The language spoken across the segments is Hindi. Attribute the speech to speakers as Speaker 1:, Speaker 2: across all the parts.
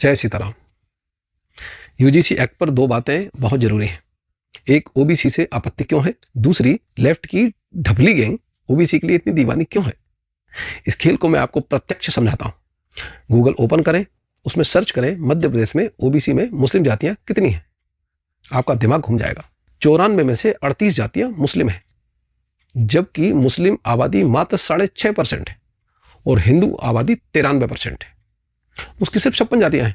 Speaker 1: जय सीताराम। यूजीसी एक्ट पर दो बातें बहुत जरूरी हैं। एक, ओबीसी से आपत्ति क्यों है। दूसरी, लेफ्ट की ढबली गैंग ओबीसी के लिए इतनी दीवानी क्यों है। इस खेल को मैं आपको प्रत्यक्ष समझाता हूं। गूगल ओपन करें, उसमें सर्च करें मध्य प्रदेश में ओबीसी में मुस्लिम जातियां कितनी हैं। आपका दिमाग घूम जाएगा। 94 में से 38 जातियां मुस्लिम हैं, जबकि मुस्लिम आबादी मात्र 6.5% है और हिंदू आबादी 93% है। उसकी सिर्फ 56 जातियां हैं।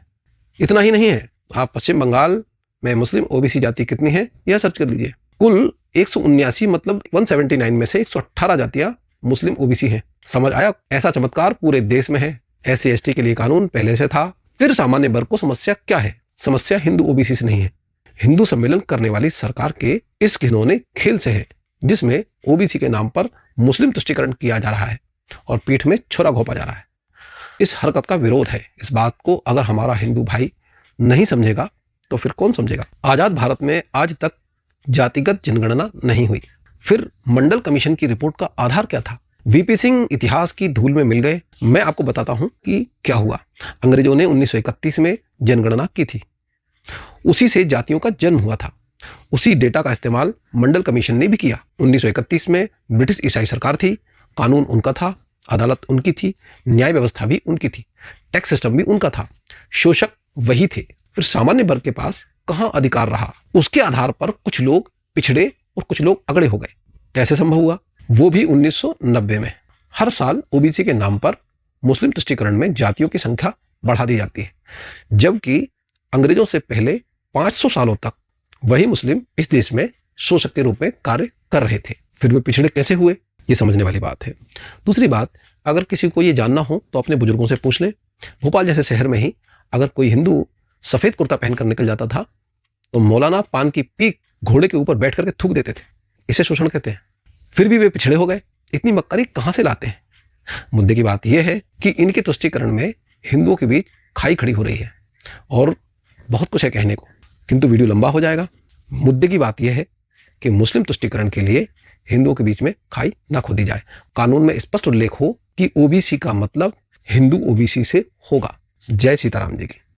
Speaker 1: इतना ही नहीं है, आप पश्चिम बंगाल में मुस्लिम ओबीसी जाति कितनी है यह सर्च कर लीजिए। कुल 179 मतलब 179 में से 118 जातियां मुस्लिम ओबीसी हैं। समझ आया? ऐसा चमत्कार पूरे देश में है। एससी एसटी के लिए कानून पहले से था। फिर सामान्य वर्ग को समस्या क्या है? समस्या हिंदू ओबीसी से नहीं है, हिंदू सम्मेलन करने वाली सरकार के इस घिनौने खेल से है, जिसमें ओबीसी के नाम पर मुस्लिम तुष्टीकरण किया जा रहा है और पीठ में छुरा घोंपा जा रहा है। इस हरकत का विरोध है। इस बात को अगर हमारा हिंदू भाई नहीं समझेगा तो फिर कौन समझेगा। आजाद भारत में आज तक जातिगत जनगणना नहीं हुई। फिर मंडल कमीशन की रिपोर्ट का आधार क्या था? वीपी सिंह इतिहास की धूल में मिल गए। मैं आपको बताता हूं कि क्या हुआ। अंग्रेजों ने 1931 में जनगणना की थी, उसी से जातियों का जन्म हुआ था। उसी डेटा का इस्तेमाल मंडल कमीशन ने भी किया। 1931 में ब्रिटिश ईसाई सरकार थी, कानून उनका था, अदालत उनकी थी, न्याय व्यवस्था भी उनकी थी, टैक्स सिस्टम भी उनका था, शोषक वही थे। फिर सामान्य वर्ग के पास कहां अधिकार रहा? उसके आधार पर कुछ लोग पिछड़े और कुछ लोग अगड़े हो गए। कैसे संभव हुआ? वो भी 1990 में। हर साल ओबीसी के नाम पर मुस्लिम तुष्टीकरण में जातियों की संख्या बढ़ा दी जाती है, जबकि अंग्रेजों से पहले 500 सालों तक वही मुस्लिम इस देश में शोषक के रूप में कार्य कर रहे थे। फिर वे पिछड़े कैसे हुए, ये समझने वाली बात है। दूसरी बात, अगर किसी को ये जानना हो तो अपने बुजुर्गों से पूछ ले। भोपाल जैसे शहर में ही अगर कोई हिंदू सफेद कुर्ता पहनकर निकल जाता था तो मौलाना पान की पीक घोड़े के ऊपर बैठ करके थूक देते थे। इसे शोषण कहते हैं। फिर भी वे पिछड़े हो गए। इतनी मक्कारी कहां से लाते हैं? मुद्दे की बात यह है कि इनके तुष्टीकरण में हिंदुओं के बीच खाई खड़ी हो रही है और बहुत कुछ है कहने को, किंतु वीडियो लंबा हो जाएगा। मुद्दे की बात यह है कि मुस्लिम तुष्टीकरण के लिए हिंदुओं के बीच में खाई ना खोदी जाए। कानून में स्पष्ट उल्लेख हो कि ओबीसी का मतलब हिंदू ओबीसी से होगा। जय सीताराम जी की।